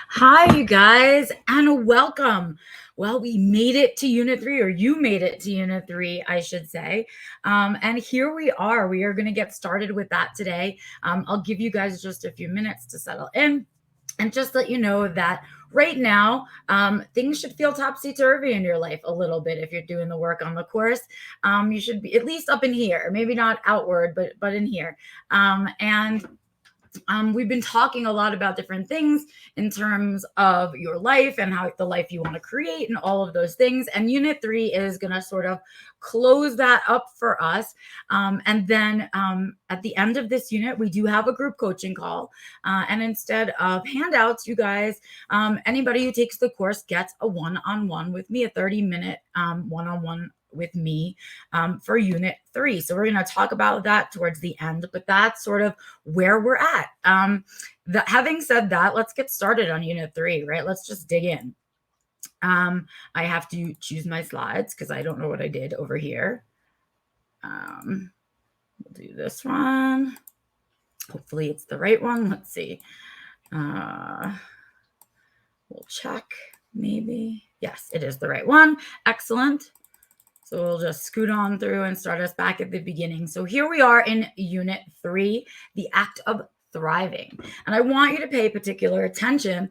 Hi, you guys, and welcome. Well, we made it to Unit 3, or you made it to Unit 3, I should say. And here we are. We are going to get started with that today. I'll give you guys just a few minutes to settle in and just let you know that right now, things should feel topsy-turvy in your life a little bit if you're doing the work on the course. You should be at least up in here, maybe not outward, but in here. And we've been talking a lot about different things in terms of your life and how the life you want to create and all of those things. And Unit 3 is going to sort of close that up for us. And then at the end of this unit, we do have a group coaching call. And instead of handouts, you guys, anybody who takes the course gets a one-on-one with me, a 30-minute one-on-one with me for Unit 3. So we're going to talk about that towards the end, but that's sort of where we're at. Having said that, let's get started on Unit 3, right? Let's just dig in. I have to choose my slides because I don't know what I did over here. We'll do this one. Hopefully it's the right one. Let's see. We'll check maybe. Yes, it is the right one. Excellent. So we'll just scoot on through and start us back at the beginning. So here we are in Unit 3, the act of thriving. And I want you to pay particular attention,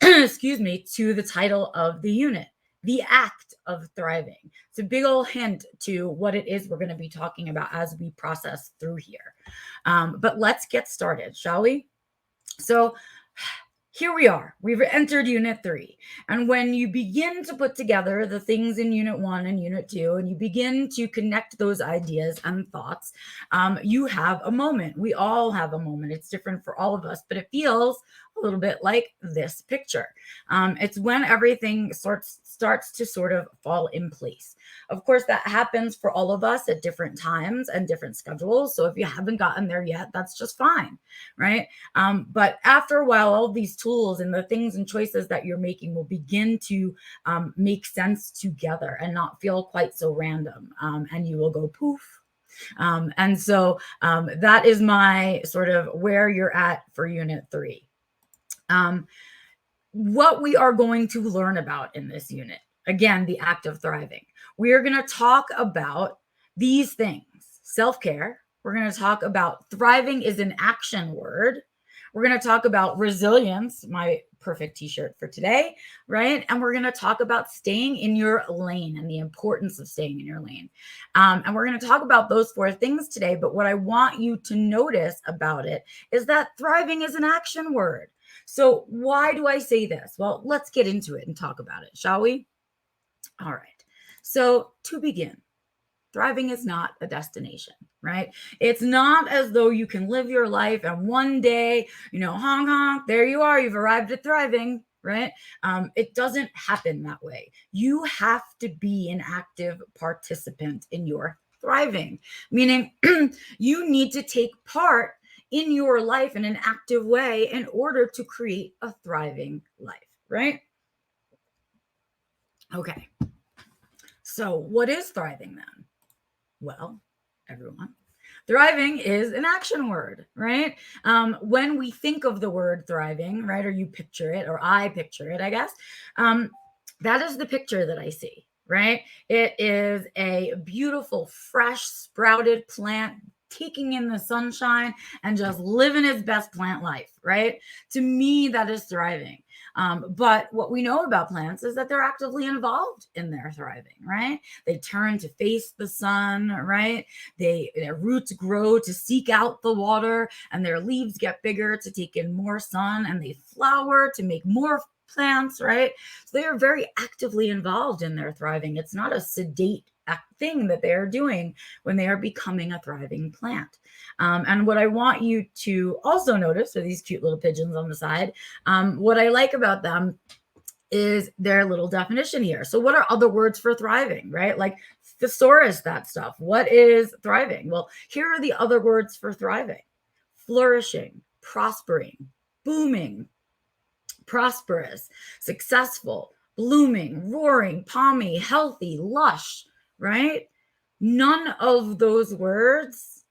excuse me, to the title of the unit, the act of thriving. It's a big old hint to what it is we're going to be talking about as we process through here. But let's get started, shall we? So here we are. We've entered Unit 3. And when you begin to put together the things in Unit 1 and Unit 2, and you begin to connect those ideas and thoughts, you have a moment. We all have a moment. It's different for all of us, but it feels a little bit like this picture. It's when everything starts to sort of fall in place. Of course, that happens for all of us at different times and different schedules. So if you haven't gotten there yet, that's just fine, right? But after a while, all of these tools and the things and choices that you're making will begin to make sense together and not feel quite so random. And you will go poof. And so that is my sort of where you're at for Unit 3. What we are going to learn about in this unit, again, the act of thriving. We are going to talk about these things: self-care. We're going to talk about thriving is an action word. We're going to talk about resilience, my perfect t-shirt for today, right? And we're going to talk about staying in your lane and the importance of staying in your lane. And we're going to talk about those four things today. But what I want you to notice about it is that thriving is an action word. So why do I say this? Well, let's get into it and talk about it, shall we? All right. So to begin, thriving is not a destination, right? It's not as though you can live your life and one day, honk, honk, there you are, you've arrived at thriving, right? It doesn't happen that way. You have to be an active participant in your thriving, meaning you need to take part in your life in an active way in order to create a thriving life, right? Okay. So what is thriving then? Well, everyone, thriving is an action word, right? When we think of the word thriving, right, or you picture it, or I picture it, I guess, that is the picture that I see, right? It is a beautiful, fresh, sprouted plant taking in the sunshine and just living its best plant life, right? To me, that is thriving. But what we know about plants is that they're actively involved in their thriving, right? They turn to face the sun, right? Their roots grow to seek out the water, and their leaves get bigger to take in more sun, and they flower to make more plants, right? So they are very actively involved in their thriving. It's not a sedate thing that they are doing when they are becoming a thriving plant. And what I want you to also notice are these cute little pigeons on the side. What I like about them is their little definition here. So what are other words for thriving, right? Like thesaurus, that stuff. What is thriving? Well, here are the other words for thriving: flourishing, prospering, booming, prosperous, successful, blooming, roaring, palmy, healthy, lush, right? None of those words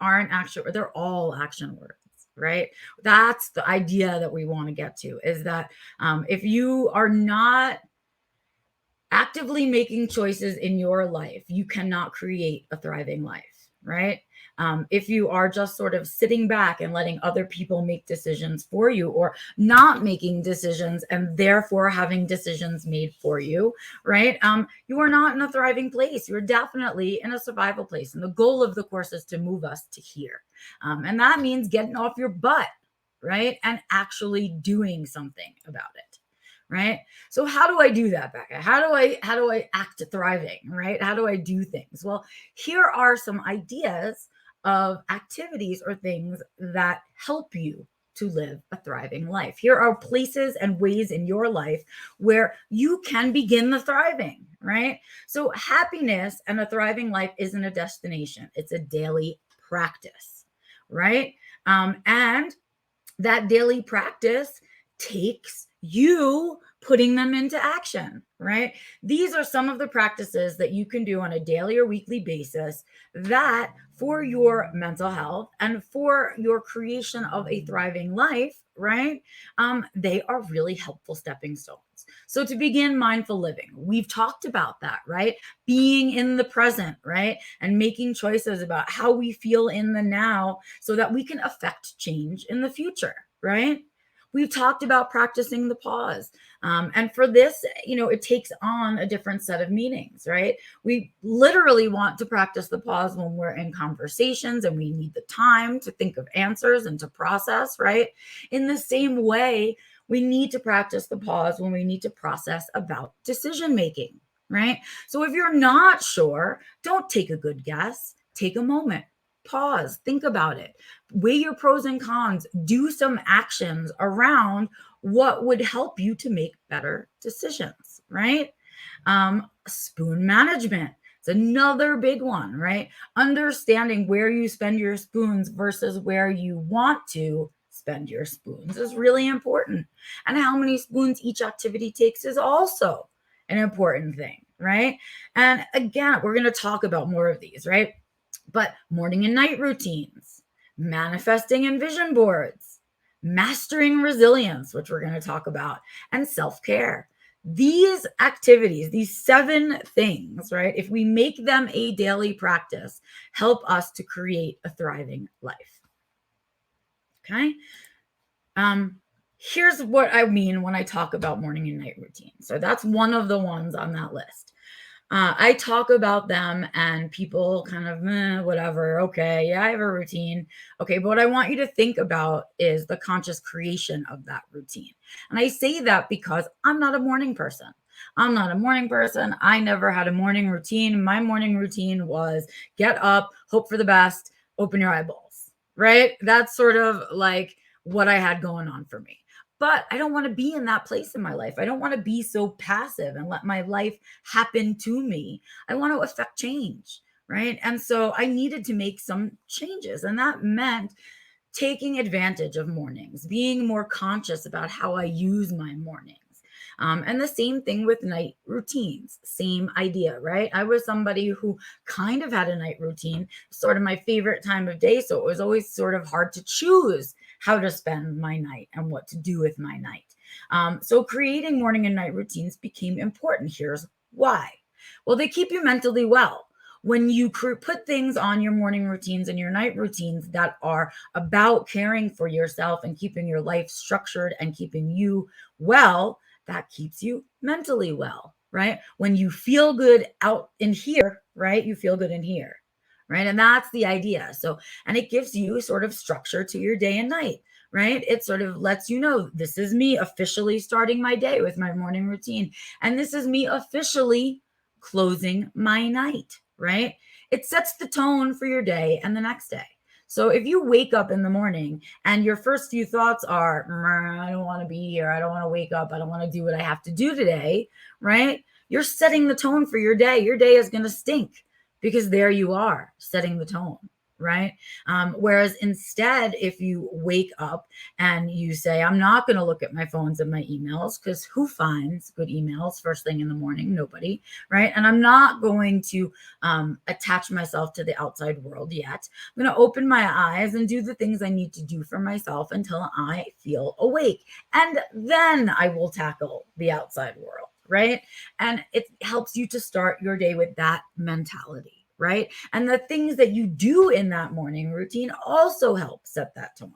are an action word. They're all action words. right? That's the idea that we want to get to, is that if you are not actively making choices in your life, you cannot create a thriving life, right? If you are just sort of sitting back and letting other people make decisions for you, or not making decisions and therefore having decisions made for you, right? You are not in a thriving place. You're definitely in a survival place. And the goal of the course is to move us to here. And that means getting off your butt, right? And actually doing something about it, right? So how do I do that, Becca? How do I act thriving, right? How do I do things? Well, here are some ideas of activities or things that help you to live a thriving life. Here are places and ways in your life where you can begin the thriving, right? So happiness and a thriving life isn't a destination. It's a daily practice, right? And that daily practice takes you putting them into action, right? These are some of the practices that you can do on a daily or weekly basis that, for your mental health and for your creation of a thriving life, right? They are really helpful stepping stones. So, to begin mindful living, we've talked about that, right? Being in the present, right? And making choices about how we feel in the now so that we can affect change in the future, right? We've talked about practicing the pause. And for this, it takes on a different set of meanings, right? We literally want to practice the pause when we're in conversations and we need the time to think of answers and to process, right? In the same way, we need to practice the pause when we need to process about decision making, right? So if you're not sure, don't take a good guess. Take a moment, pause, think about it, weigh your pros and cons, do some actions around what would help you to make better decisions, right? Spoon management. It's another big one, right? Understanding where you spend your spoons versus where you want to spend your spoons is really important. And how many spoons each activity takes is also an important thing, right? And again, we're going to talk about more of these, right? But morning and night routines, manifesting and vision boards, mastering resilience, which we're going to talk about, and self care. These activities, these 7 things, right? If we make them a daily practice, help us to create a thriving life. Okay. Here's what I mean when I talk about morning and night routine. So that's one of the ones on that list. I talk about them and people kind of, whatever. Okay, yeah, I have a routine. Okay, but what I want you to think about is the conscious creation of that routine. And I say that because I'm not a morning person. I'm not a morning person. I never had a morning routine. My morning routine was get up, hope for the best, open your eyeballs, right? That's sort of like what I had going on for me. But I don't want to be in that place in my life. I don't want to be so passive and let my life happen to me. I want to affect change, right? And so I needed to make some changes. And that meant taking advantage of mornings, being more conscious about how I use my mornings. And the same thing with night routines, same idea, right? I was somebody who kind of had a night routine, sort of my favorite time of day. So it was always sort of hard to choose how to spend my night and what to do with my night. So creating morning and night routines became important. Here's why. Well, they keep you mentally well. When you put things on your morning routines and your night routines that are about caring for yourself and keeping your life structured and keeping you well, that keeps you mentally well, right? When you feel good out in here, right? You feel good in here, right? And that's the idea. So, and it gives you sort of structure to your day and night, right? It sort of lets you know this is me officially starting my day with my morning routine. And this is me officially closing my night, right? It sets the tone for your day and the next day. So if you wake up in the morning and your first few thoughts are, I don't want to be here, I don't want to wake up, I don't want to do what I have to do today, right? You're setting the tone for your day. Your day is going to stink because there you are setting the tone, right? Whereas instead, if you wake up and you say, I'm not going to look at my phones and my emails, because who finds good emails first thing in the morning? Nobody, right? And I'm not going to attach myself to the outside world yet. I'm going to open my eyes and do the things I need to do for myself until I feel awake. And then I will tackle the outside world, right? And it helps you to start your day with that mentality, right? And the things that you do in that morning routine also help set that tone.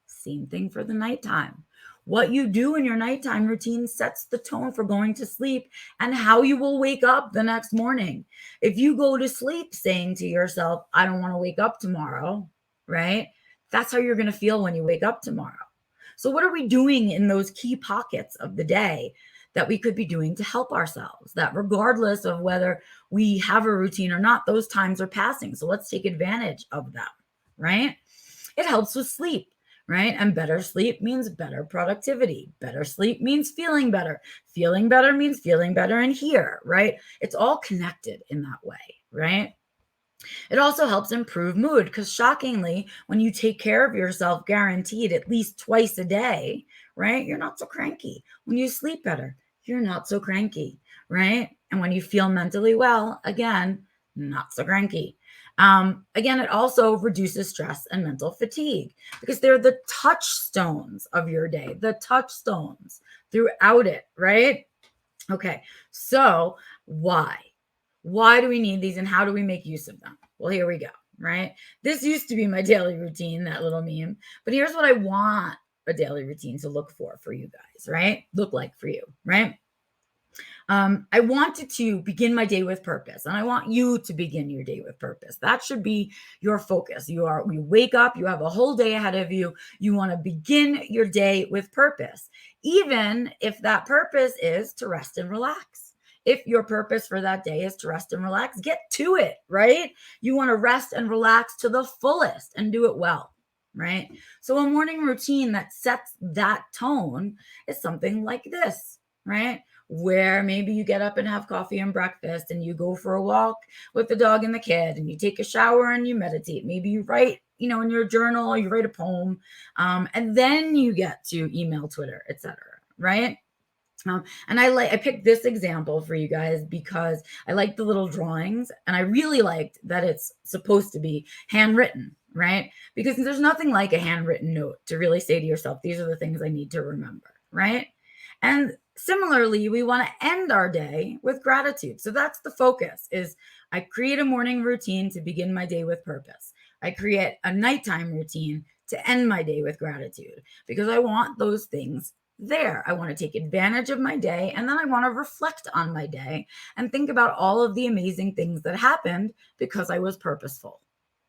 Same thing for the nighttime. What you do in your nighttime routine sets the tone for going to sleep and how you will wake up the next morning. If you go to sleep saying to yourself, I don't want to wake up tomorrow, right? That's how you're going to feel when you wake up tomorrow. So, what are we doing in those key pockets of the day that we could be doing to help ourselves? That regardless of whether we have a routine or not, those times are passing. So, let's take advantage of them, right? It helps with sleep, right? And better sleep means better productivity. Better sleep means feeling better. Feeling better means feeling better in here, right? It's all connected in that way, right? It also helps improve mood because shockingly, when you take care of yourself guaranteed at least twice a day, right, you're not so cranky. When you sleep better, you're not so cranky, right? And when you feel mentally well, again, not so cranky. Again, it also reduces stress and mental fatigue because they're the touchstones of your day, the touchstones throughout it, right? Okay, so why? Why do we need these and how do we make use of them? Well, here we go, right? This used to be my daily routine, that little meme, but here's what I want a daily routine to look for you guys, right? Look like for you, right? I wanted to begin my day with purpose, and I want you to begin your day with purpose. That should be your focus. You wake up, you have a whole day ahead of you. You want to begin your day with purpose, even if that purpose is to rest and relax. If your purpose for that day is to rest and relax, get to it, right? You want to rest and relax to the fullest and do it well, right? So, a morning routine that sets that tone is something like this, right? Where maybe you get up and have coffee and breakfast and you go for a walk with the dog and the kid and you take a shower and you meditate. Maybe you write, in your journal, you write a poem, and then you get to email, Twitter, etc. Right? And I picked this example for you guys because I like the little drawings and I really liked that it's supposed to be handwritten, right? Because there's nothing like a handwritten note to really say to yourself, these are the things I need to remember, right? And similarly, we want to end our day with gratitude. So that's the focus is I create a morning routine to begin my day with purpose. I create a nighttime routine to end my day with gratitude because I want those things there. I want to take advantage of my day and then I want to reflect on my day and think about all of the amazing things that happened because I was purposeful,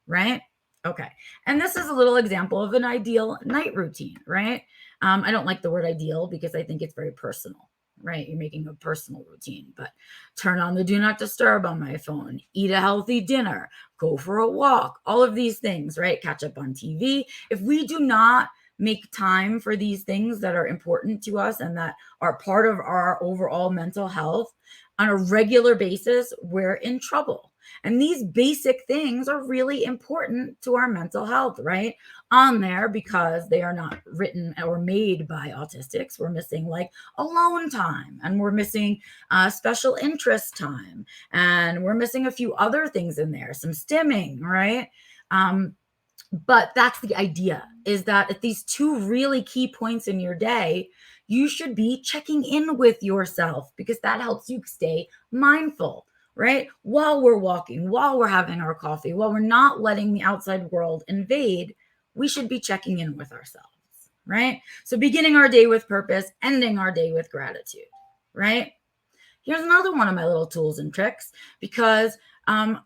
right? Okay. And this is a little example of an ideal night routine, right? I don't like the word ideal because I think it's very personal, right? You're making a personal routine, but turn on the do not disturb on my phone, eat a healthy dinner, go for a walk, all of these things, right? Catch up on TV. If we do not make time for these things that are important to us and that are part of our overall mental health on a regular basis, we're in trouble. And these basic things are really important to our mental health, right? On there because they are not written or made by autistics. We're missing like alone time and we're missing special interest time and we're missing a few other things in there, some stimming, right? But that's the idea is that at these two really key points in your day, you should be checking in with yourself because that helps you stay mindful, right? While we're walking, while we're having our coffee, while we're not letting the outside world invade, we should be checking in with ourselves, right? So beginning our day with purpose, ending our day with gratitude, right? Here's another one of my little tools and tricks because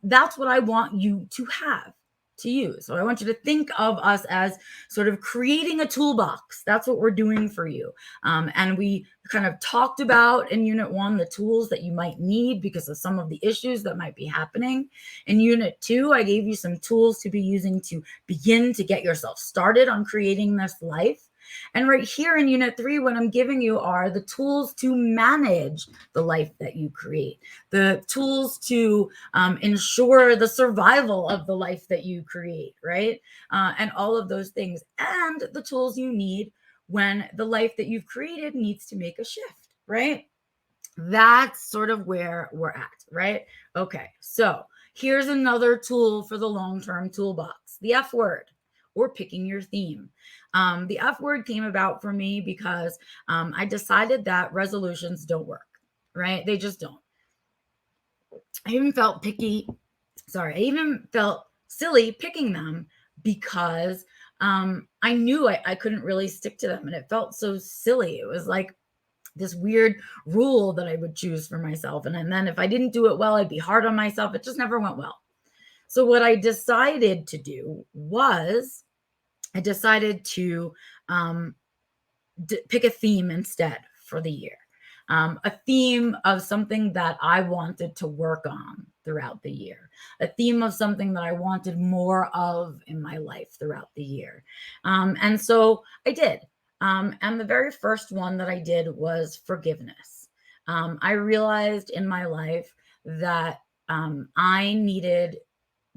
that's what I want you to have to use. So I want you to think of us as sort of creating a toolbox. That's what we're doing for you. And we kind of talked about in Unit 1 the tools that you might need because of some of the issues that might be happening. In Unit 2, I gave you some tools to be using to begin to get yourself started on creating this life. And right here in unit 3, what I'm giving you are the tools to manage the life that you create, the tools to ensure the survival of the life that you create, right? And all of those things, and the tools you need when the life that you've created needs to make a shift, right? That's sort of where we're at, right? Okay, so here's another tool for the long-term toolbox, the F word, or picking your theme. The F word came about for me because I decided that resolutions don't work, right? They just don't. I even felt picky. Sorry, I even felt silly picking them because I knew I couldn't really stick to them, and it felt so silly. It was like this weird rule that I would choose for myself. And then if I didn't do it well, I'd be hard on myself. It just never went well. So what I decided to do was I decided to um, pick a theme instead for the year. A theme of something that I wanted to work on throughout the year, a theme of something that I wanted more of in my life throughout the year. And so I did. And the very first one that I did was forgiveness. I realized in my life that I needed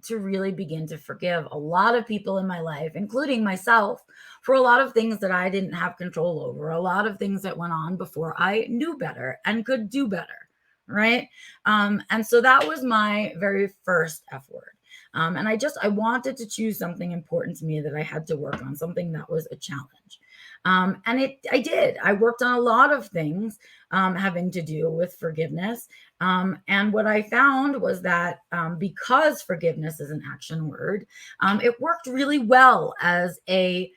to really begin to forgive a lot of people in my life, including myself, for a lot of things that I didn't have control over, a lot of things that went on before I knew better and could do better. Right. And so that was my very first F word. And I wanted to choose something important to me that I had to work on, something that was a challenge. I did. I worked on a lot of things having to do with forgiveness. And what I found was that because forgiveness is an action word, it worked really well as a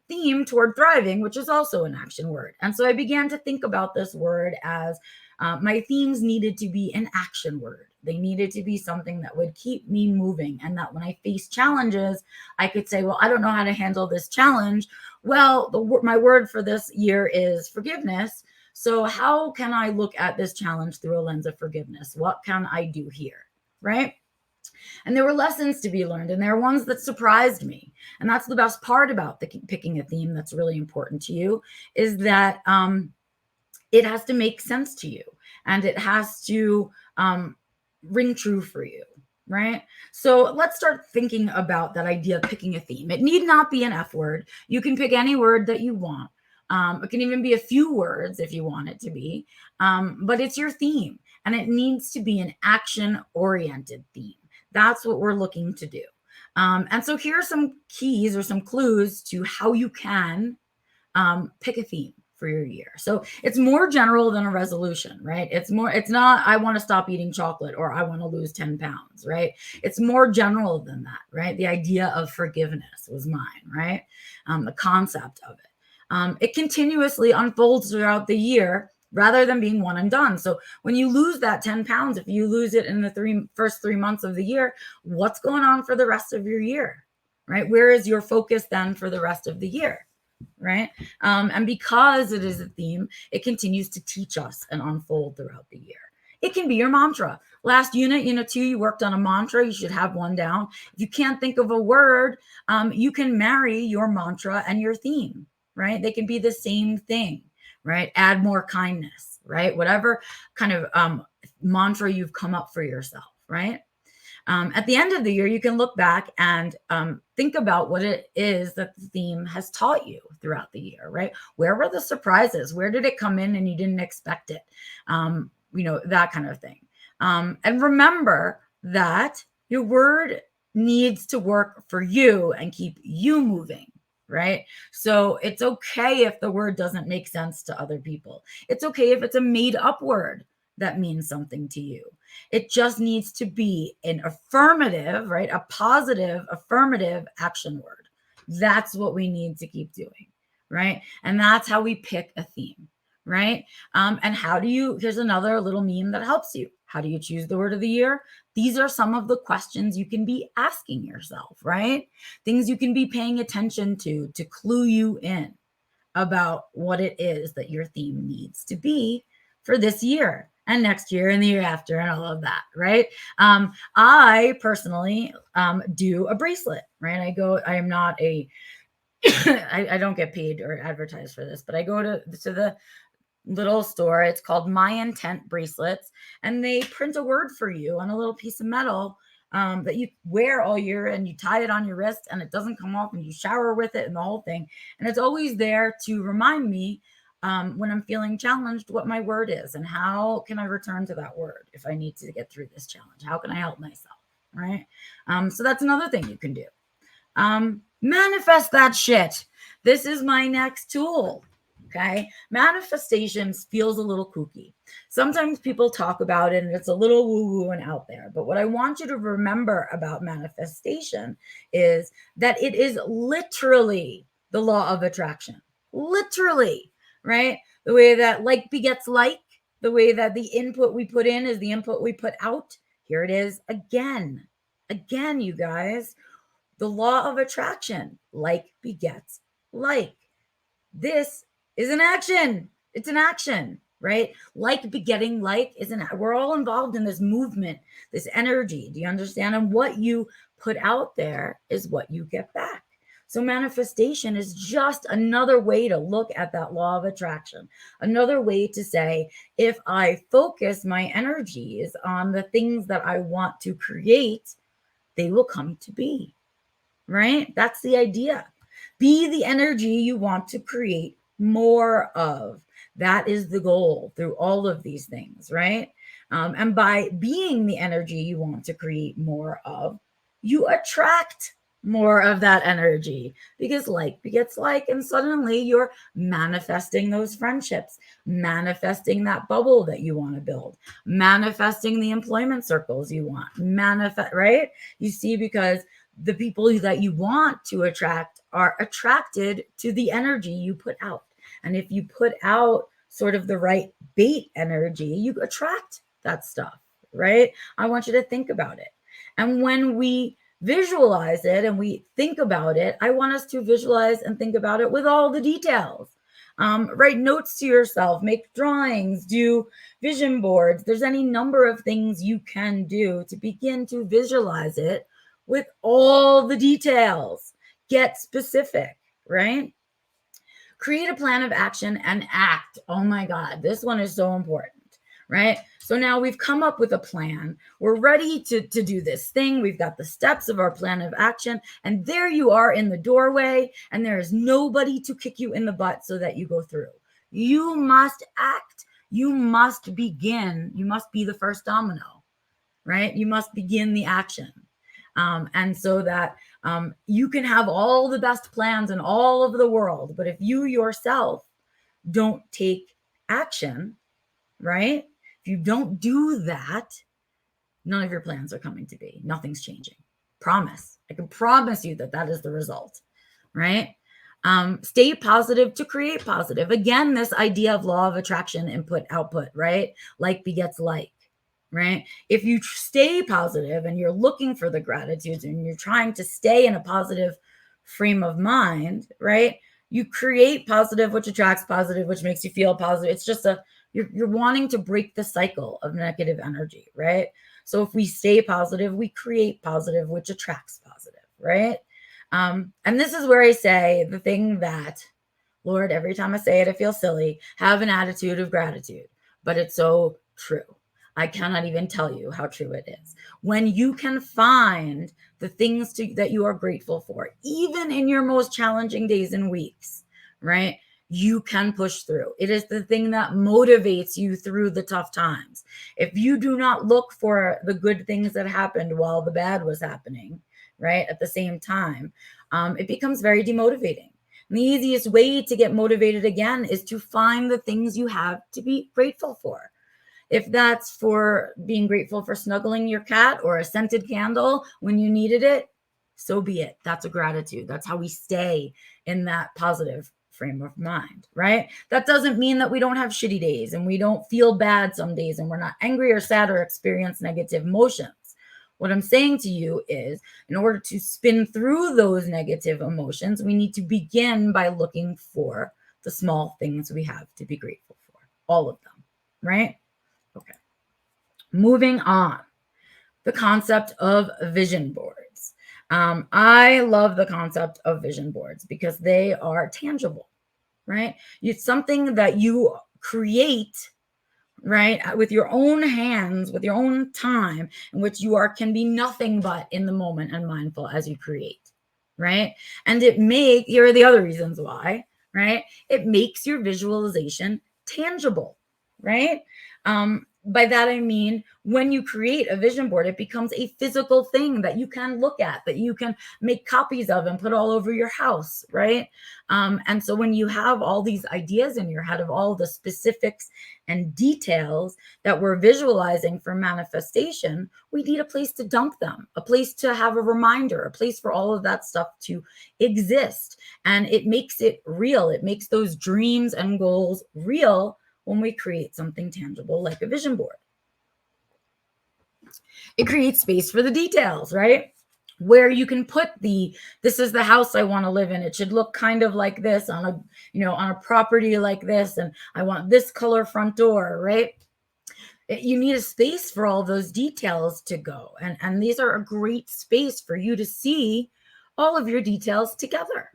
theme toward thriving, which is also an action word. And so I began to think about this word as my themes needed to be an action word. They needed to be something that would keep me moving, and that when I face challenges, I could say, well, I don't know how to handle this challenge. Well, my word for this year is forgiveness. So, how can I look at this challenge through a lens of forgiveness? What can I do here? Right. And there were lessons to be learned, and there are ones that surprised me. And that's the best part about picking a theme that's really important to you, is that it has to make sense to you, and it has to ring true for you. Right. So let's start thinking about that idea of picking a theme. It need not be an F word. You can pick any word that you want. It can even be a few words if you want it to be, but it's your theme, and it needs to be an action oriented theme. That's what we're looking to do. And so here are some keys or some clues to how you can pick a theme for your year. So it's more general than a resolution, right? It's not, I want to stop eating chocolate or I want to lose 10 pounds, right? It's more general than that, right? The idea of forgiveness was mine, right? The concept of it. It continuously unfolds throughout the year rather than being one and done. So when you lose that 10 pounds, if you lose it in the first 3 months of the year, what's going on for the rest of your year, right? Where is your focus then for the rest of the year? Right. And because it is a theme, it continues to teach us and unfold throughout the year. It can be your mantra. Last unit 2, you worked on a mantra. You should have one down. If you can't think of a word, you can marry your mantra and your theme, right? They can be the same thing, right? Add more kindness, right? Whatever kind of mantra you've come up for yourself, right? At the end of the year, you can look back and think about what it is that the theme has taught you throughout the year, right? Where were the surprises? Where did it come in and you didn't expect it? That kind of thing. And remember that your word needs to work for you and keep you moving. Right. So it's okay if the word doesn't make sense to other people. It's okay if it's a made up word that means something to you. It just needs to be an affirmative, right? A positive, affirmative action word. That's what we need to keep doing, right? And that's how we pick a theme, right? And here's another little meme that helps you. How do you choose the word of the year? These are some of the questions you can be asking yourself, right? Things you can be paying attention to clue you in about what it is that your theme needs to be for this year and next year and the year after and all of that, right? I personally do a bracelet, right? I am not a I don't get paid or advertised for this, but I go to the little store. It's called My Intent Bracelets, and they print a word for you on a little piece of metal that you wear all year, and you tie it on your wrist, and it doesn't come off, and you shower with it and the whole thing. And it's always there to remind me when I'm feeling challenged what my word is and how can I return to that word if I need to get through this challenge. How can I help myself? Right. So that's another thing you can do. Manifest that shit. This is my next tool. Okay. Manifestations feels a little kooky. Sometimes people talk about it and it's a little woo woo and out there. But what I want you to remember about manifestation is that it is literally the law of attraction. Literally, right? The way that like begets like, the way that the input we put in is the input we put out. Here it is again. Again, you guys, the law of attraction, like begets like. This is an action. It's an action, right? Like begetting like is an, we're all involved in this movement, this energy. Do you understand? And what you put out there is what you get back. So manifestation is just another way to look at that law of attraction. Another way to say, if I focus my energies on the things that I want to create, they will come to be, right? That's the idea. Be the energy you want to create more of. That is the goal through all of these things, right? And by being the energy you want to create more of, you attract more of that energy because like begets like, and suddenly you're manifesting those friendships, manifesting that bubble that you want to build, manifesting the employment circles you want, manifest, right? You see, because the people that you want to attract are attracted to the energy you put out. And if you put out sort of the right bait energy, you attract that stuff, right? I want you to think about it. And when we visualize it and we think about it, I want us to visualize and think about it with all the details. Write notes to yourself, make drawings, do vision boards. There's any number of things you can do to begin to visualize it with all the details. Get specific, right? Create a plan of action and act. Oh my God, this one is so important, right? So now we've come up with a plan. We're ready to do this thing. We've got the steps of our plan of action. And there you are in the doorway, and there is nobody to kick you in the butt so that you go through. You must act. You must begin. You must be the first domino, right? You must begin the action. And so that you can have all the best plans in all of the world, but if you yourself don't take action, right? If you don't do that, none of your plans are coming to be. Nothing's changing. Promise. I can promise you that that is the result, right? Stay positive to create positive. Again, this idea of law of attraction, input, output, right? Like begets like. Right? If you stay positive and you're looking for the gratitudes and you're trying to stay in a positive frame of mind, right? You create positive, which attracts positive, which makes you feel positive. It's just you're wanting to break the cycle of negative energy, right? So if we stay positive, we create positive, which attracts positive, right? And this is where I say the thing that, Lord, every time I say it, I feel silly. Have an attitude of gratitude, but it's so true. I cannot even tell you how true it is. When you can find the things that you are grateful for, even in your most challenging days and weeks, right? You can push through. It is the thing that motivates you through the tough times. If you do not look for the good things that happened while the bad was happening, right, at the same time, it becomes very demotivating. And the easiest way to get motivated again is to find the things you have to be grateful for. If that's for being grateful for snuggling your cat or a scented candle when you needed it, so be it. That's a gratitude. That's how we stay in that positive frame of mind, right? That doesn't mean that we don't have shitty days and we don't feel bad some days and we're not angry or sad or experience negative emotions. What I'm saying to you is, in order to spin through those negative emotions, we need to begin by looking for the small things we have to be grateful for, all of them, right? Okay. Moving on. The concept of vision boards. I love the concept of vision boards because they are tangible, right? It's something that you create, right, with your own hands, with your own time, in which you are can be nothing but in the moment and mindful as you create, right? And here are the other reasons why, right? It makes your visualization tangible, right? By that I mean, when you create a vision board, it becomes a physical thing that you can look at, that you can make copies of and put all over your house, right? And so when you have all these ideas in your head of all the specifics and details that we're visualizing for manifestation, we need a place to dump them, a place to have a reminder, a place for all of that stuff to exist. And it makes it real. It makes those dreams and goals real when we create something tangible like a vision board. It creates space for the details, right? Where you can put this is the house I want to live in. It should look kind of like this on a property like this, and I want this color front door, right? You need a space for all those details to go, and these are a great space for you to see all of your details together,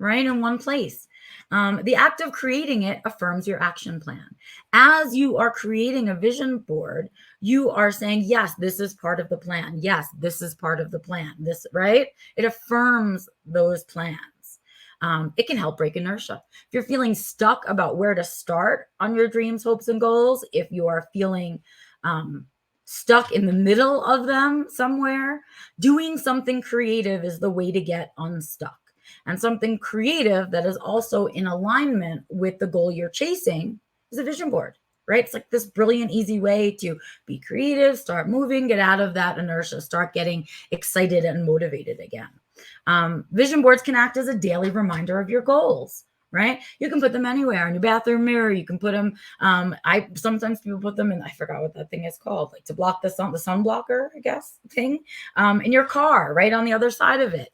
right, in one place. The act of creating it affirms your action plan. As you are creating a vision board, you are saying, yes, this is part of the plan. Yes, this is part of the plan. This, right? It affirms those plans. It can help break inertia. If you're feeling stuck about where to start on your dreams, hopes, and goals, if you are feeling stuck in the middle of them somewhere, doing something creative is the way to get unstuck. And something creative that is also in alignment with the goal you're chasing is a vision board, right? It's like this brilliant, easy way to be creative, start moving, get out of that inertia, start getting excited and motivated again. Vision boards can act as a daily reminder of your goals, right? You can put them anywhere in your bathroom mirror. You can put them. I sometimes people put them in. I forgot what that thing is called, like to block the sun blocker, I guess thing, in your car, right on the other side of it.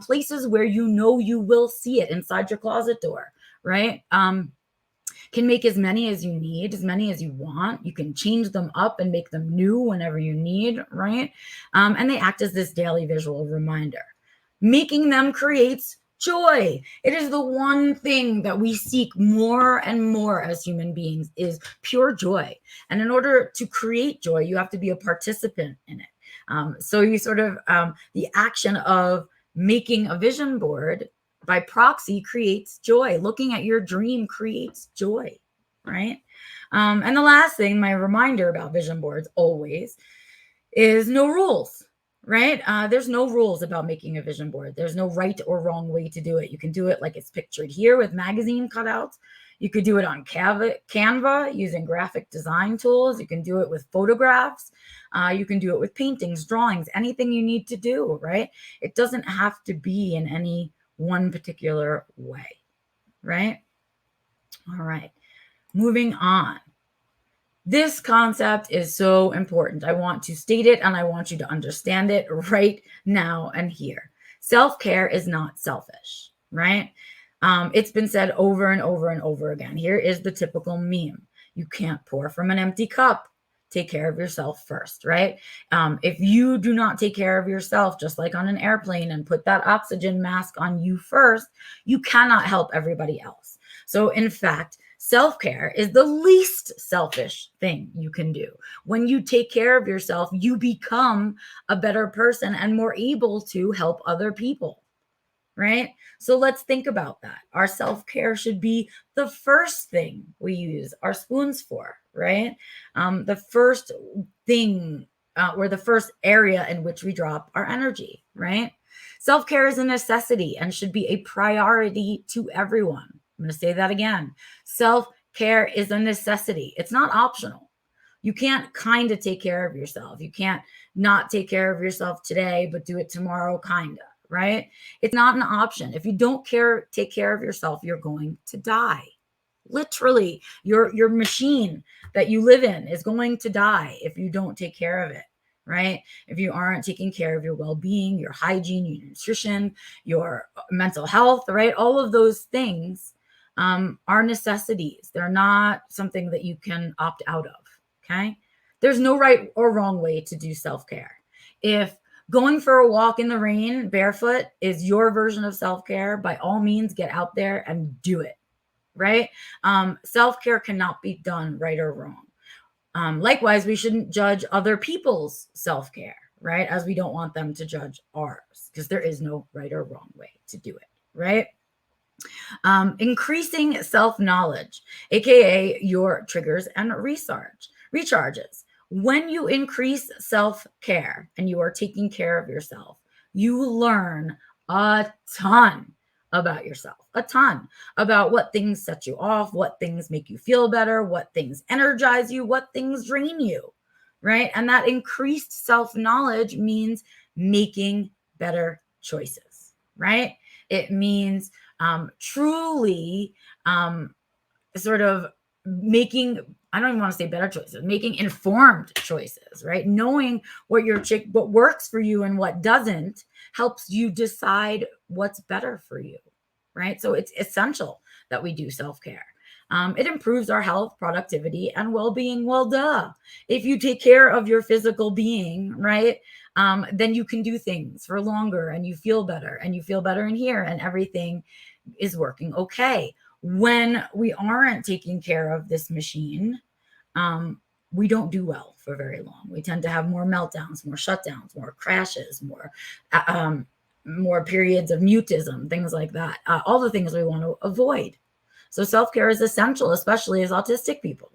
Places where you know you will see it inside your closet door, right? Can make as many as you need, as many as you want. You can change them up and make them new whenever you need, right? And they act as this daily visual reminder. Making them creates joy. It is the one thing that we seek more and more as human beings is pure joy. And in order to create joy, you have to be a participant in it. So you sort of, the action of making a vision board by proxy creates joy. Looking at your dream creates joy, right? And the last thing, my reminder about vision boards always is no rules, right? There's no rules about making a vision board. There's no right or wrong way to do it. You can do it like it's pictured here with magazine cutouts. You could do it on Canva using graphic design tools. You can do it with photographs. You can do it with paintings, drawings, anything you need to do, right? It doesn't have to be in any one particular way, right? All right, moving on. This concept is so important. I want to state it and I want you to understand it right now and here. Self-care is not selfish, right? It's been said over and over and over again. Here is the typical meme. You can't pour from an empty cup. Take care of yourself first, right? If you do not take care of yourself, just like on an airplane, and put that oxygen mask on you first, you cannot help everybody else. So in fact, self-care is the least selfish thing you can do. When you take care of yourself, you become a better person and more able to help other people, right? So let's think about that. Our self-care should be the first thing we use our spoons for, right? The first thing or the first area in which we drop our energy, right? Self-care is a necessity and should be a priority to everyone. I'm going to say that again. Self-care is a necessity. It's not optional. You can't kind of take care of yourself. You can't not take care of yourself today, but do it tomorrow, kind of, right? It's not an option. If you don't take care of yourself, you're going to die. Literally, your machine that you live in is going to die if you don't take care of it, right? If you aren't taking care of your well-being, your hygiene, your nutrition, your mental health, right? All of those things are necessities. They're not something that you can opt out of, okay? There's no right or wrong way to do self-care. If Going for a walk in the rain barefoot is your version of self-care. By all means, get out there and do it, right? Self-care cannot be done right or wrong. Likewise, we shouldn't judge other people's self-care, right? As we don't want them to judge ours, because there is no right or wrong way to do it, right? Increasing self-knowledge, aka your triggers and recharges. When you increase self-care and you are taking care of yourself, you learn a ton about yourself, a ton about what things set you off, what things make you feel better, what things energize you, what things drain you, right? And that increased self-knowledge means making better choices, right? It means truly sort of making, I don't even want to say better choices, making informed choices, right? Knowing what works for you and what doesn't helps you decide what's better for you, right? So it's essential that we do self-care. It improves our health, productivity, and well-being. Well, duh. If you take care of your physical being, right, then you can do things for longer and you feel better in here and everything is working okay. When we aren't taking care of this machine, we don't do well for very long. We tend to have more meltdowns, more shutdowns, more crashes, more periods of mutism, things like that. All the things we want to avoid. So self-care is essential, especially as autistic people.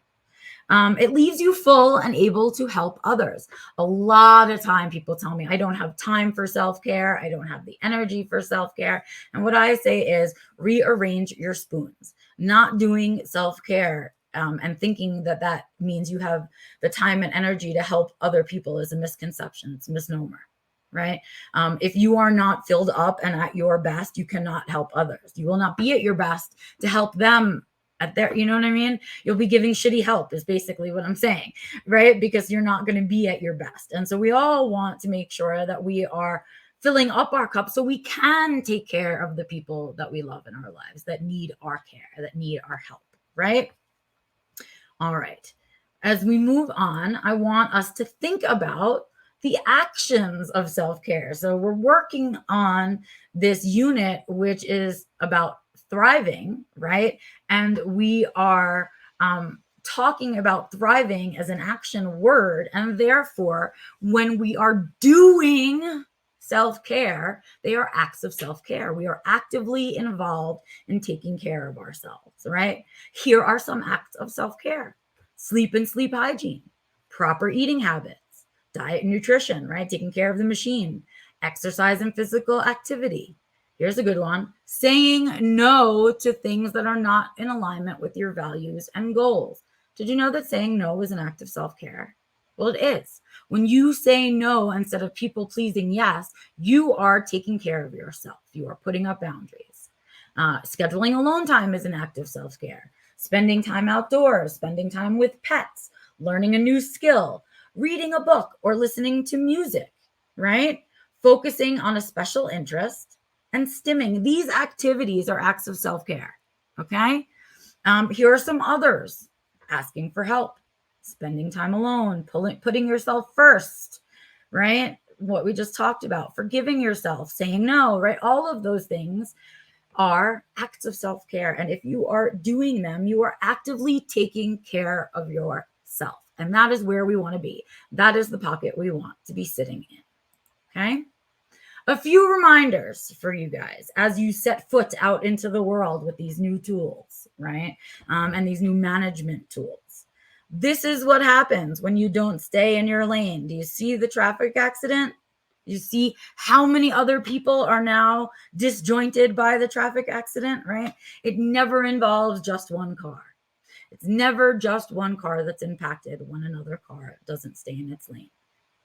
It leaves you full and able to help others. A lot of time people tell me, I don't have time for self-care. I don't have the energy for self-care. And what I say is rearrange your spoons. Not doing self-care and thinking that that means you have the time and energy to help other people is a misconception. It's a misnomer, right? If you are not filled up and at your best, you cannot help others. You will not be at your best to help them at their, you know what I mean? You'll be giving shitty help is basically what I'm saying, right? Because you're not going to be at your best. And so we all want to make sure that we are filling up our cup so we can take care of the people that we love in our lives that need our care, that need our help, right? All right. As we move on, I want us to think about the actions of self-care. So we're working on this unit, which is about thriving, right? And we are talking about thriving as an action word. And therefore, when we are doing self-care, they are acts of self-care. We are actively involved in taking care of ourselves, right? Here are some acts of self-care: sleep and sleep hygiene, proper eating habits, diet and nutrition, right? Taking care of the machine, exercise and physical activity. Here's a good one: saying no to things that are not in alignment with your values and goals. Did you know that saying no is an act of self-care? Well, it is. When you say no instead of people pleasing yes, you are taking care of yourself. You are putting up boundaries. Scheduling alone time is an act of self-care. Spending time outdoors, spending time with pets, learning a new skill, reading a book or listening to music, right? Focusing on a special interest and stimming. These activities are acts of self-care, okay? Here are some others: asking for help, spending time alone, putting yourself first, right? What we just talked about, forgiving yourself, saying no, right? All of those things are acts of self-care. And if you are doing them, you are actively taking care of yourself. And that is where we want to be. That is the pocket we want to be sitting in. Okay. A few reminders for you guys as you set foot out into the world with these new tools, right? And these new management tools. This is what happens when you don't stay in your lane. Do you see the traffic accident? You see how many other people are now disjointed by the traffic accident, right? It never involves just one car. It's never just one car that's impacted when another car doesn't stay in its lane,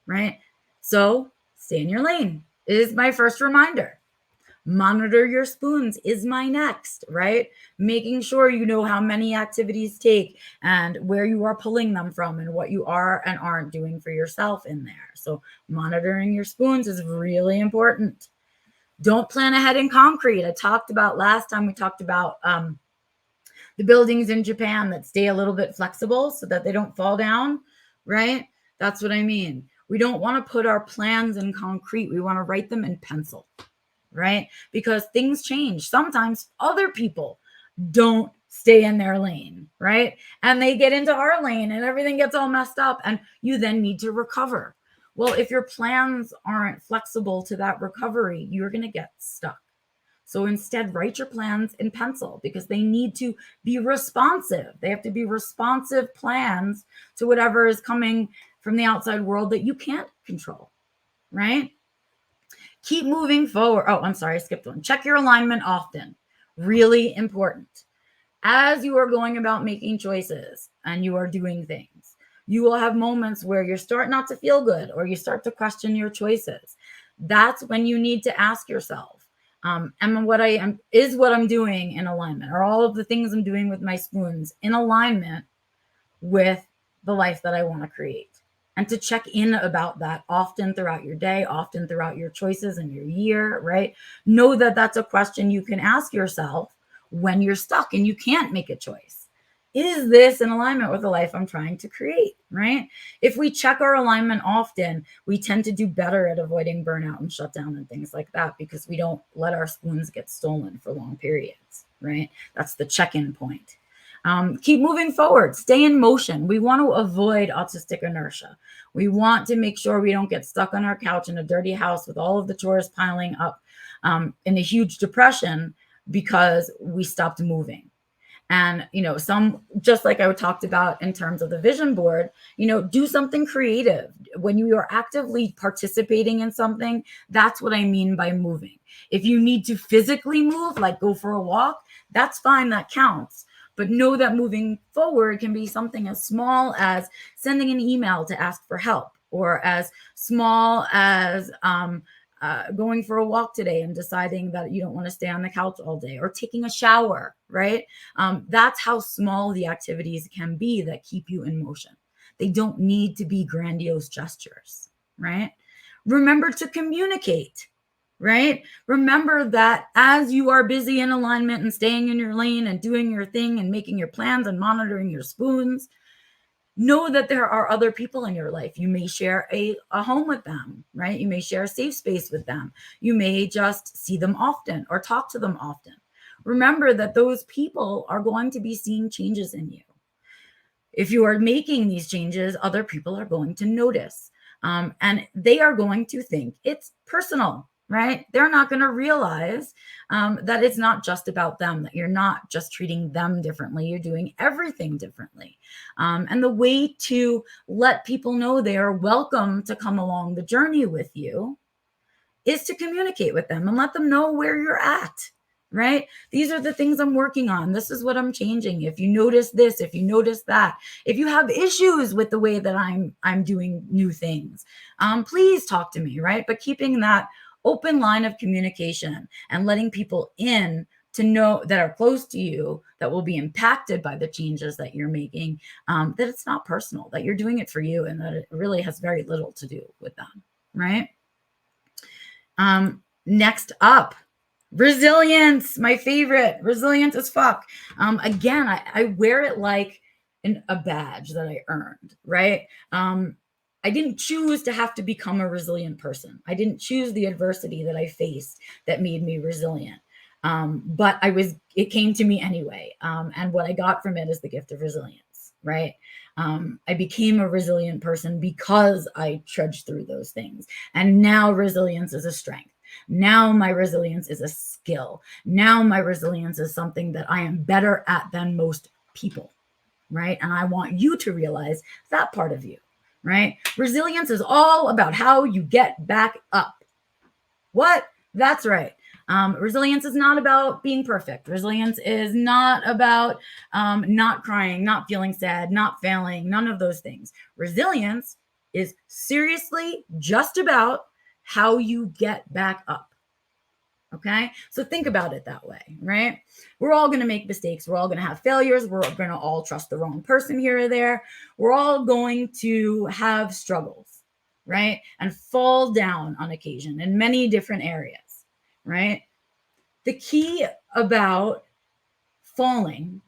right? So stay in your lane is my first reminder. Monitor your spoons is my next, right? Making sure you know how many activities take and where you are pulling them from and what you are and aren't doing for yourself in there. So monitoring your spoons is really important. Don't plan ahead in concrete. I talked about last time, we talked about the buildings in Japan that stay a little bit flexible so that they don't fall down, right? That's what I mean. We don't want to put our plans in concrete. We want to write them in pencil, right? Because things change. Sometimes other people don't stay in their lane, right? And they get into our lane and everything gets all messed up, and you then need to recover. Well, if your plans aren't flexible to that recovery, you're going to get stuck. So instead, write your plans in pencil because they need to be responsive. They have to be responsive plans to whatever is coming from the outside world that you can't control, right? Keep moving forward. Oh, I'm sorry, I skipped one. Check your alignment often. Really important. As you are going about making choices and you are doing things, you will have moments where you start not to feel good or you start to question your choices. That's when you need to ask yourself, am what I am is what I'm doing in alignment? Are all of the things I'm doing with my spoons in alignment with the life that I want to create? And to check in about that often throughout your day, often throughout your choices and your year, right? Know that that's a question you can ask yourself when you're stuck and you can't make a choice. Is this in alignment with the life I'm trying to create, right? If we check our alignment often, we tend to do better at avoiding burnout and shutdown and things like that because we don't let our spoons get stolen for long periods, right? That's the check-in point. Keep moving forward, stay in motion. We want to avoid autistic inertia. We want to make sure we don't get stuck on our couch in a dirty house with all of the chores piling up in a huge depression because we stopped moving. And, some, just like I talked about in terms of the vision board, do something creative. When you are actively participating in something, that's what I mean by moving. If you need to physically move, like go for a walk, that's fine, that counts. But know that moving forward can be something as small as sending an email to ask for help, or as small as going for a walk today and deciding that you don't want to stay on the couch all day, or taking a shower, right? That's how small the activities can be that keep you in motion. They don't need to be grandiose gestures, right? Remember to communicate, right? Remember that as you are busy in alignment and staying in your lane and doing your thing and making your plans and monitoring your spoons, know that there are other people in your life. You may share a home with them, right? You may share a safe space with them. You may just see them often or talk to them often. Remember that those people are going to be seeing changes in you. If you are making these changes, other people are going to notice. And they are going to think it's personal, right? They're not going to realize that it's not just about them, that you're not just treating them differently, you're doing everything differently. And the way to let people know they are welcome to come along the journey with you is to communicate with them and let them know where you're at, right? These are the things I'm working on. This is what I'm changing. If you notice this, if you notice that, if you have issues with the way that I'm doing new things, please talk to me, right? But keeping that open line of communication and letting people in to know that are close to you, that will be impacted by the changes that you're making, that it's not personal, that you're doing it for you, and that it really has very little to do with them, right? Next up, resilience, my favorite, resilient as fuck. Again, I wear it like a badge that I earned, right? I didn't choose to have to become a resilient person. I didn't choose the adversity that I faced that made me resilient. But it came to me anyway. And what I got from it is the gift of resilience, right? I became a resilient person because I trudged through those things. And now resilience is a strength. Now my resilience is a skill. Now my resilience is something that I am better at than most people, right? And I want you to realize that part of you, right? Resilience is all about how you get back up. What? That's right. Resilience is not about being perfect. Resilience is not about not crying, not feeling sad, not failing, none of those things. Resilience is seriously just about how you get back up. Okay. So think about it that way, right? We're all going to make mistakes. We're all going to have failures. We're going to all trust the wrong person here or there. We're all going to have struggles, right? And fall down on occasion in many different areas, right? The key about falling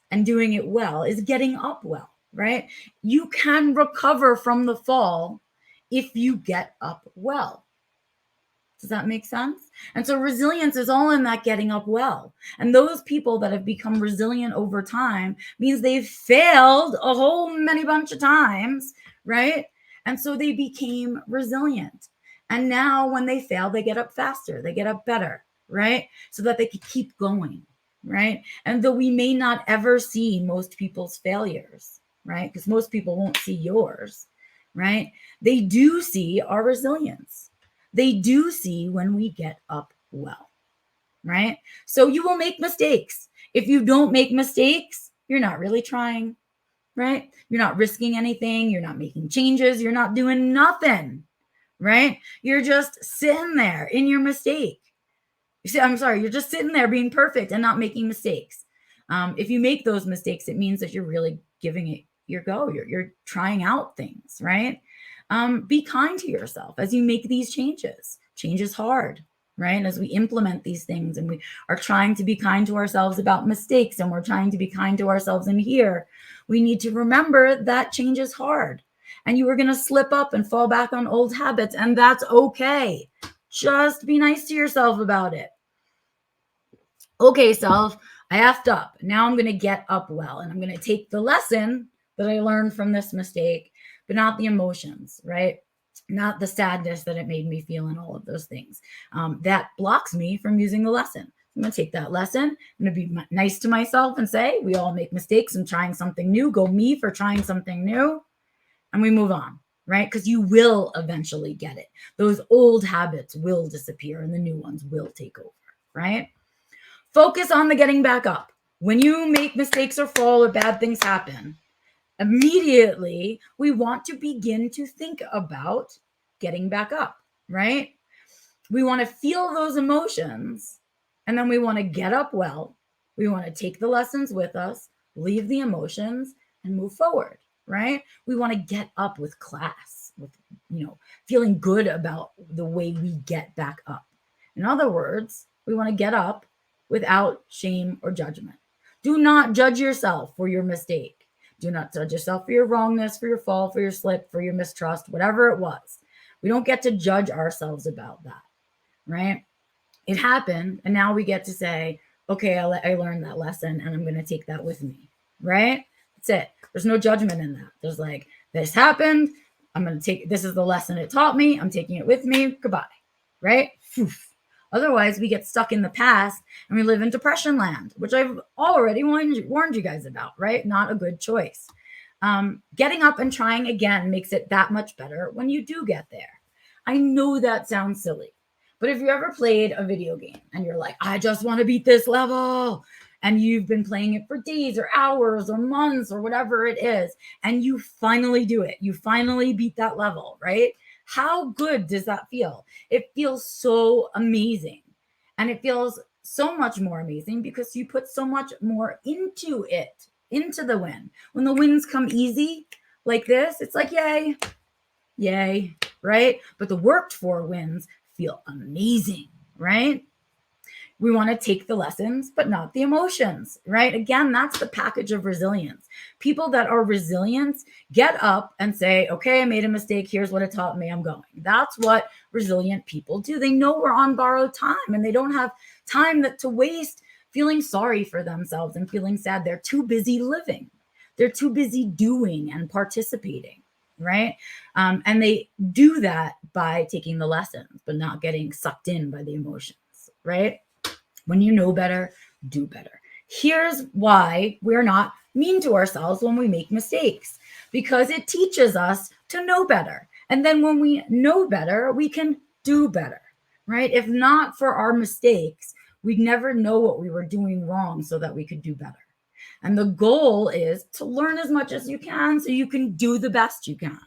and doing it well is getting up well, right? You can recover from the fall if you get up well. Does that make sense? And so resilience is all in that getting up well. And those people that have become resilient over time means they've failed a whole many bunch of times, right? And so they became resilient. And now when they fail, they get up faster, they get up better, right? So that they can keep going, right? And though we may not ever see most people's failures, right? Because most people won't see yours, right? They do see our resilience. They do see when we get up well, right? So you will make mistakes. If you don't make mistakes, you're not really trying, right? You're not risking anything. You're not making changes. You're not doing nothing, right? You're just sitting there in your mistake. I'm sorry, you're just sitting there being perfect and not making mistakes. If you make those mistakes, it means that you're really giving it your go. You're trying out things, right? Be kind to yourself as you make these changes. Change is hard, right? As we implement these things and we are trying to be kind to ourselves about mistakes and we're trying to be kind to ourselves in here, we need to remember that change is hard and you are going to slip up and fall back on old habits, and that's okay. Just be nice to yourself about it. Okay, self, I effed up. Now I'm going to get up well, and I'm going to take the lesson that I learned from this mistake, but not the emotions, right? Not the sadness that it made me feel and all of those things. That blocks me from using the lesson. I'm going to take that lesson. I'm going to be nice to myself and say, we all make mistakes. I'm trying something new. Go me for trying something new. And we move on, right? Because you will eventually get it. Those old habits will disappear and the new ones will take over, right? Focus on the getting back up. When you make mistakes or fall or bad things happen, immediately we want to begin to think about getting back up, right? We want to feel those emotions and then we want to get up well. We want to take the lessons with us, leave the emotions, and move forward, right? We want to get up with class, with, feeling good about the way we get back up. In other words, we want to get up without shame or judgment. Do not judge yourself for your mistake. Do not judge yourself for your wrongness, for your fall, for your slip, for your mistrust, whatever it was. We don't get to judge ourselves about that, right? It happened, and now we get to say, okay, I learned that lesson, and I'm going to take that with me, right? That's it. There's no judgment in that. There's like, this happened. I'm going to take, this is the lesson it taught me. I'm taking it with me. Goodbye, right? Otherwise, we get stuck in the past and we live in depression land, which I've already warned you guys about, right? Not a good choice. Getting up and trying again makes it that much better when you do get there. I know that sounds silly, but if you ever played a video game and you're like, I just want to beat this level, and you've been playing it for days or hours or months or whatever it is, and you finally do it, you finally beat that level, right? How good does that feel? It feels so amazing. And it feels so much more amazing because you put so much more into it, into the win. When the wins come easy like this, it's like, yay, yay, right? But the worked for wins feel amazing, right? We want to take the lessons, but not the emotions, right? Again, that's the package of resilience. People that are resilient get up and say, okay, I made a mistake. Here's what it taught me. I'm going. That's what resilient people do. They know we're on borrowed time and they don't have time to waste feeling sorry for themselves and feeling sad. They're too busy living. They're too busy doing and participating, right? And they do that by taking the lessons, but not getting sucked in by the emotions, right? When you know better, do better. Here's why we're not mean to ourselves when we make mistakes, because it teaches us to know better. And then when we know better, we can do better, right? If not for our mistakes, we'd never know what we were doing wrong so that we could do better. And the goal is to learn as much as you can so you can do the best you can,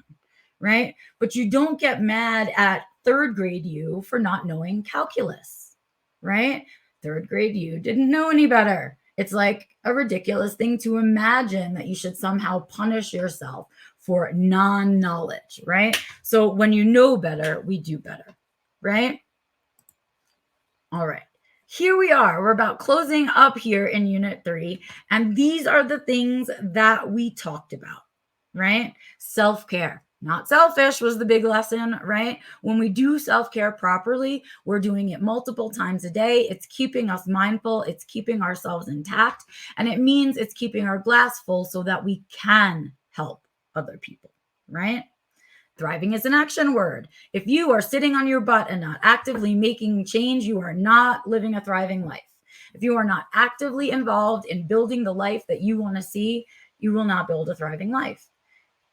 right? But you don't get mad at third grade you for not knowing calculus, right? Third grade you didn't know any better. It's like a ridiculous thing to imagine that you should somehow punish yourself for non-knowledge, right? So when you know better, we do better, right? All right. Here we are. We're about closing up here in Unit 3. And these are the things that we talked about, right? Self-care. Not selfish was the big lesson, right? When we do self-care properly, we're doing it multiple times a day. It's keeping us mindful, it's keeping ourselves intact, and it means it's keeping our glass full so that we can help other people, right? Thriving is an action word. If you are sitting on your butt and not actively making change, you are not living a thriving life. If you are not actively involved in building the life that you want to see, you will not build a thriving life.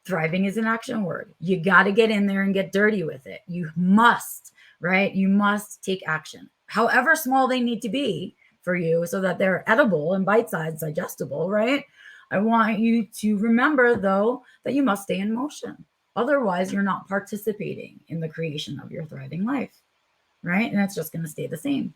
Thriving is an action word. You got to get in there and get dirty with it. You must, right? You must take action, however small they need to be for you, so that they're edible and bite-sized, digestible, right? I want you to remember, though, that you must stay in motion. Otherwise, you're not participating in the creation of your thriving life, right? And it's just going to stay the same.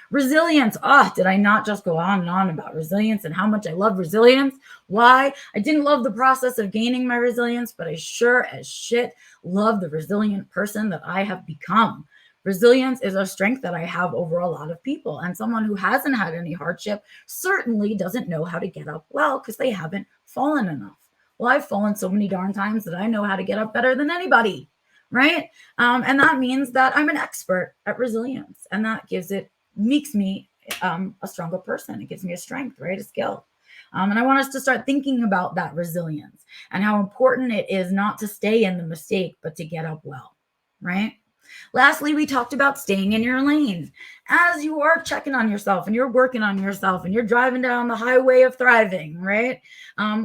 Resilience. Did I not just go on and on about resilience and how much I love resilience? Why? I didn't love the process of gaining my resilience, but I sure as shit love the resilient person that I have become. Resilience is a strength that I have over a lot of people. And someone who hasn't had any hardship certainly doesn't know how to get up well because they haven't fallen enough. Well, I've fallen so many darn times that I know how to get up better than anybody, right? And that means that I'm an expert at resilience, and that makes me a stronger person. It gives me a strength, right? A skill. And I want us to start thinking about that resilience and how important it is not to stay in the mistake, but to get up well, right? Lastly, we talked about staying in your lane. As you are checking on yourself and you're working on yourself and you're driving down the highway of thriving, right?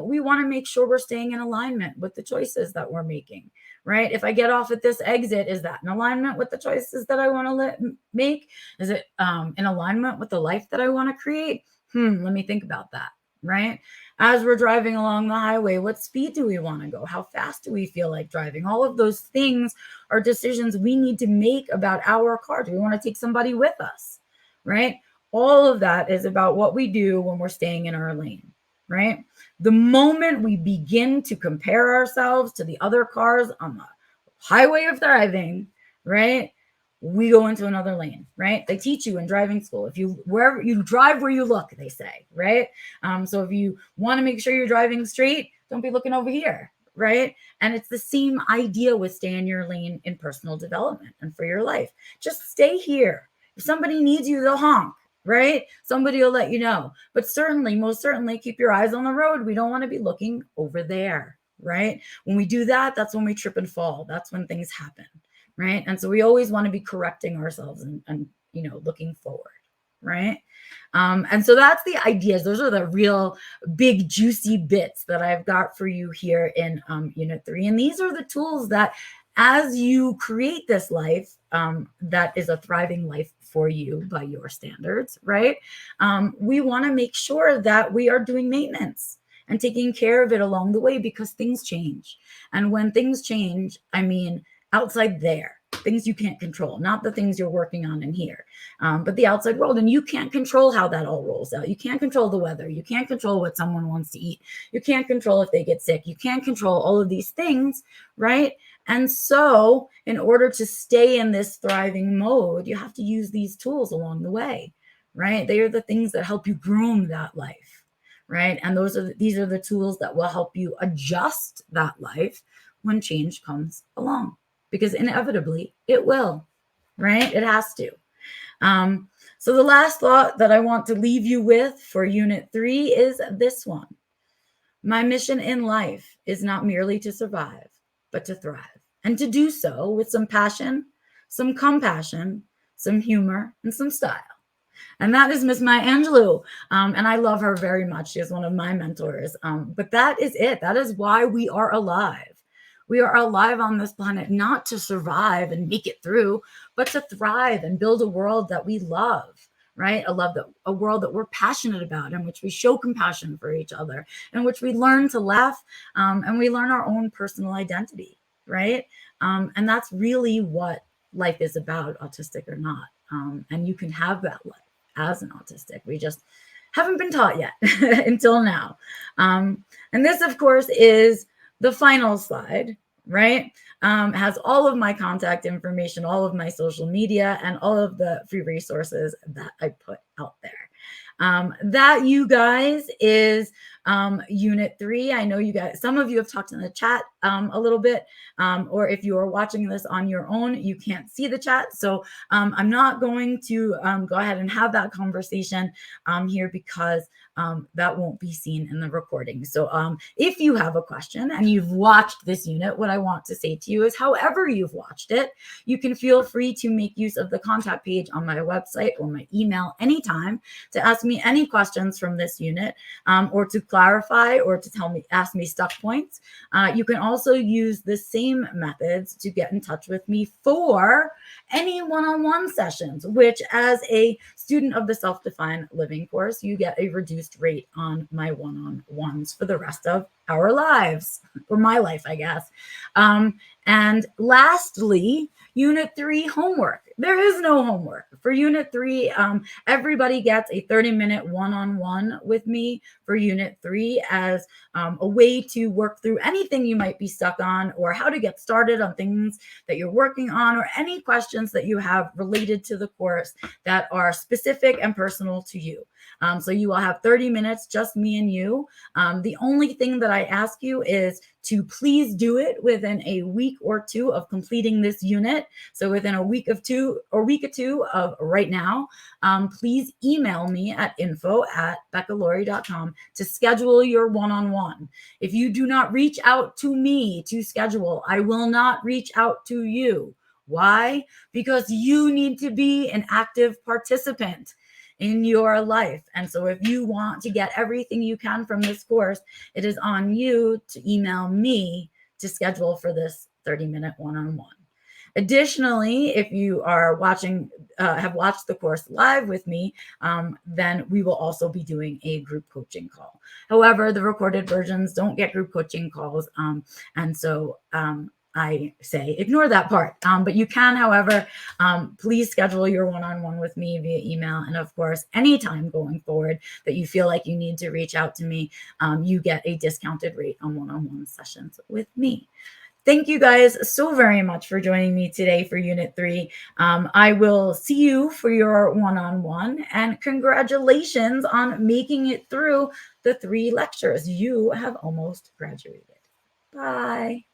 We want to make sure we're staying in alignment with the choices that we're making, right? If I get off at this exit, is that in alignment with the choices that I want to make? Is it in alignment with the life that I want to create? Let me think about that, right? As we're driving along the highway, what speed do we want to go? How fast do we feel like driving? All of those things are decisions we need to make about our car. Do we want to take somebody with us, right? All of that is about what we do when we're staying in our lane, right? The moment we begin to compare ourselves to the other cars on the highway of thriving, right, we go into another lane, right? They teach you in driving school, if you wherever you drive where you look, they say, right? So if you want to make sure you're driving straight, don't be looking over here, right? And it's the same idea with stay in your lane in personal development and for your life. Just stay here. If somebody needs you, they'll honk, right? Somebody will let you know. But certainly, most certainly, keep your eyes on the road. We don't want to be looking over there, right? When we do that, that's when we trip and fall. That's when things happen, right? And so we always want to be correcting ourselves and looking forward, right? And so that's the ideas. Those are the real big juicy bits that I've got for you here in Unit 3. And these are the tools that, as you create this life that is a thriving life for you by your standards, right? We want to make sure that we are doing maintenance and taking care of it along the way, because things change. And when things change, I mean, outside there, things you can't control, not the things you're working on in here, but the outside world. And you can't control how that all rolls out. You can't control the weather. You can't control what someone wants to eat. You can't control if they get sick. You can't control all of these things, right? And so in order to stay in this thriving mode, you have to use these tools along the way, right? They are the things that help you groom that life, right? And these are the tools that will help you adjust that life when change comes along, because inevitably it will, right? It has to. So the last thought that I want to leave you with for Unit 3 is this one. My mission in life is not merely to survive, but to thrive, and to do so with some passion, some compassion, some humor, and some style. And that is Miss Maya Angelou. And I love her very much. She is one of my mentors. But that is it. That is why we are alive. We are alive on this planet, not to survive and make it through, but to thrive and build a world that we love, right? A world that we're passionate about, in which we show compassion for each other, in which we learn to laugh, and we learn our own personal identity, right? And that's really what life is about, autistic or not. And you can have that life as an autistic. We just haven't been taught yet until now. And this, of course, is the final slide, right? Has all of my contact information, all of my social media, and all of the free resources that I put out there. That, you guys, is Unit 3. I know you guys, some of you have talked in the chat a little bit, or if you are watching this on your own, you can't see the chat. So I'm not going to go ahead and have that conversation here because that won't be seen in the recording. So if you have a question and you've watched this unit, what I want to say to you is, however you've watched it, you can feel free to make use of the contact page on my website or my email anytime to ask me any questions from this unit, or to clarify, or to ask me stuck points. You can also use the same methods to get in touch with me for any one-on-one sessions, which, as a student of the Self-Defined Living course, you get a reduced rate on my one-on-ones for the rest of our lives, or my life, I guess. And lastly, Unit 3 homework. There is no homework. For Unit 3, everybody gets a 30-minute one-on-one with me for Unit 3 as a way to work through anything you might be stuck on, or how to get started on things that you're working on, or any questions that you have related to the course that are specific and personal to you. So you will have 30 minutes, just me and you. The only thing that I ask you is to please do it within a week or two of completing this unit. So within a week or two of right now, please email me at info@beccalaurie.com to schedule your one-on-one. If you do not reach out to me to schedule, I will not reach out to you. Why? Because you need to be an active participant in your life. And so if you want to get everything you can from this course, it is on you to email me to schedule for this 30-minute one-on-one. Additionally, if you are have watched the course live with me, then we will also be doing a group coaching call. However, the recorded versions don't get group coaching calls. And so I say ignore that part. But you can, however, please schedule your one-on-one with me via email. And of course, anytime going forward that you feel like you need to reach out to me, you get a discounted rate on one-on-one sessions with me. Thank you guys so very much for joining me today for Unit 3. I will see you for your one-on-one, and congratulations on making it through the 3 lectures. You have almost graduated. Bye.